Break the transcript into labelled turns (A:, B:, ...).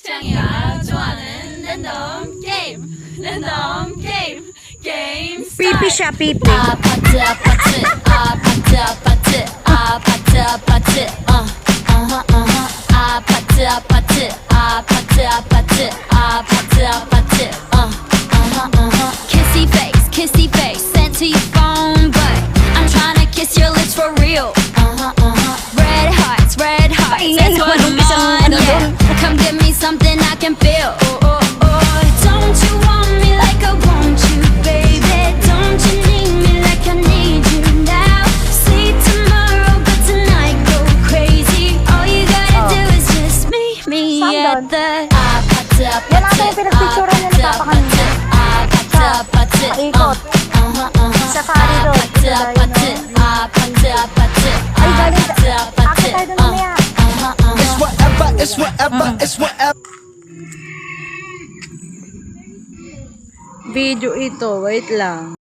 A: 창이가 좋아하는 랜덤 게임
B: Pipi siya, pipi.
A: 아파트 kissy face sent to your phone but I'm trying to kiss your lips for real red hearts that's what I'm on yeah come give me something I can feel don't you want me like I want you baby don't you need me like I need you now see tomorrow but tonight go crazy all you gotta do is just meet me at the
B: Yan ata yung pinagpicturean niya ni Papa kanina. Paikot. Safari road. Ay, galing. Akit tayo dun mamaya.
C: It's whatever.
B: Video ito, wait lang.